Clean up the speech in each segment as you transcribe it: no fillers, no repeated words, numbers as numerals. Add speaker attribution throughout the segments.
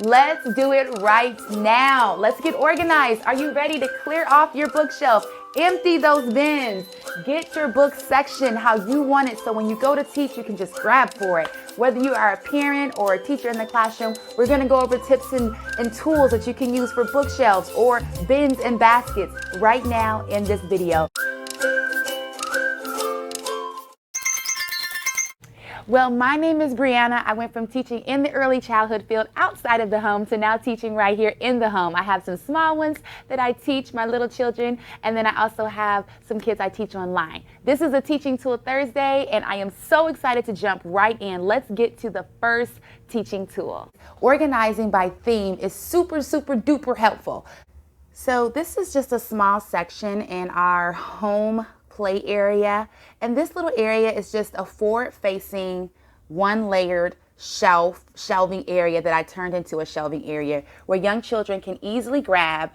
Speaker 1: Let's do it right now. Let's get organized. Are you ready to clear off your bookshelf? Empty those bins. Get your book section how you want it so when you go to teach, you can just grab for it. Whether you are a parent or a teacher in the classroom, we're going to go over tips and tools that you can use for bookshelves or bins and baskets right now in this video. Well, my name is Brianna. I went from teaching in the early childhood field outside of the home to now teaching right here in the home. I have some small ones that I teach my little children, and then I also have some kids I teach online. This is a Teaching Tool Thursday, and I am so excited to jump right in. Let's get to the first teaching tool. Organizing by theme is super duper helpful. So this is just a small section in our home play area, and this little area is just a forward-facing, one-layered shelving area that I turned into a shelving area where young children can easily grab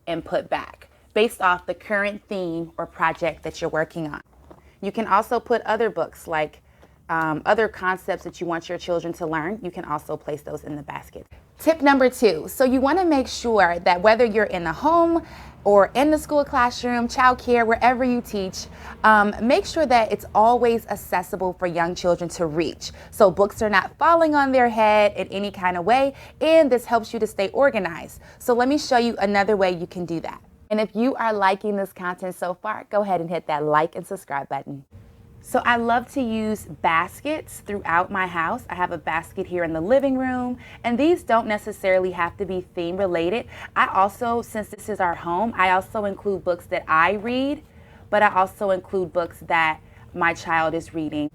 Speaker 1: and put back based off the current theme or project that you're working on. You can also put other books like other concepts that you want your children to learn. You can also place those in the basket. Tip number 2, so you want to make sure that whether you're in the home or in the school classroom, childcare, wherever you teach, make sure that it's always accessible for young children to reach. So books are not falling on their head in any kind of way, and this helps you to stay organized. So let me show you another way you can do that. And if you are liking this content so far, go ahead and hit that like and subscribe button. So I love to use baskets throughout my house. I have a basket here in the living room, and these don't necessarily have to be theme related. I also, since this is our home, I also include books that I read, but I also include books that my child is reading.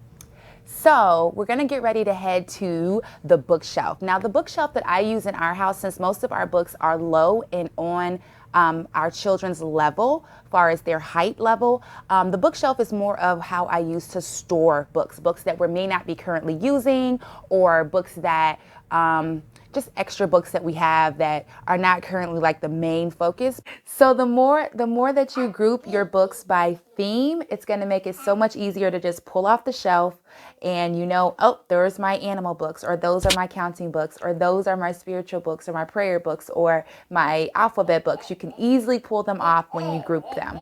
Speaker 1: So we're gonna get ready to head to the bookshelf. Now the bookshelf that I use in our house, since most of our books are low and on our children's level, far as their height level, the bookshelf is more of how I use to store books that we may not be currently using, or books that just extra books that we have that are not currently like the main focus. So the more that you group your books by theme, it's going to make it so much easier to just pull off the shelf and you know, oh, there's my animal books, or those are my counting books, or those are my spiritual books, or my prayer books, or my alphabet books. You can easily pull them off when you group them.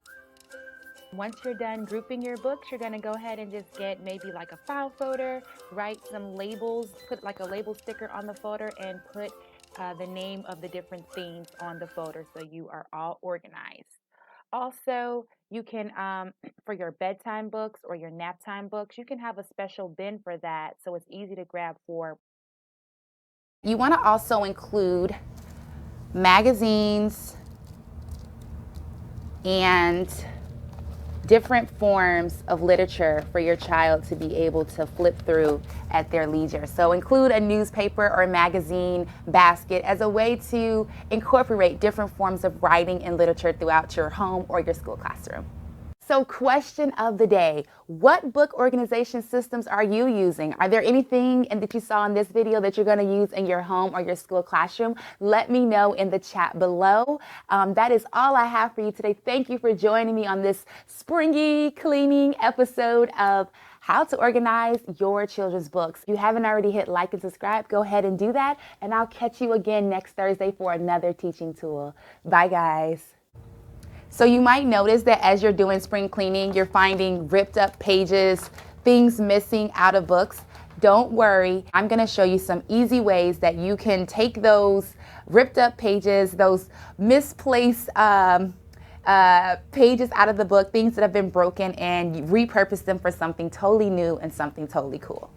Speaker 1: Once you're done grouping your books, you're going to go ahead and just get maybe like a file folder, write some labels, put like a label sticker on the folder, and put the name of the different themes on the folder so you are all organized. Also, you can, for your bedtime books or your nap time books, you can have a special bin for that so it's easy to grab for. You want to also include magazines and different forms of literature for your child to be able to flip through at their leisure. So include a newspaper or magazine basket as a way to incorporate different forms of writing and literature throughout your home or your school classroom. So question of the day, what book organization systems are you using? Are there anything that you saw in this video that you're going to use in your home or your school classroom? Let me know in the chat below. That is all I have for you today. Thank you for joining me on this springy cleaning episode of how to organize your children's books. If you haven't already hit like and subscribe, go ahead and do that. And I'll catch you again next Thursday for another teaching tool. Bye, guys. So you might notice that as you're doing spring cleaning, you're finding ripped up pages, things missing out of books. Don't worry, I'm going to show you some easy ways that you can take those ripped up pages, those misplaced pages out of the book, things that have been broken, and repurpose them for something totally new and something totally cool.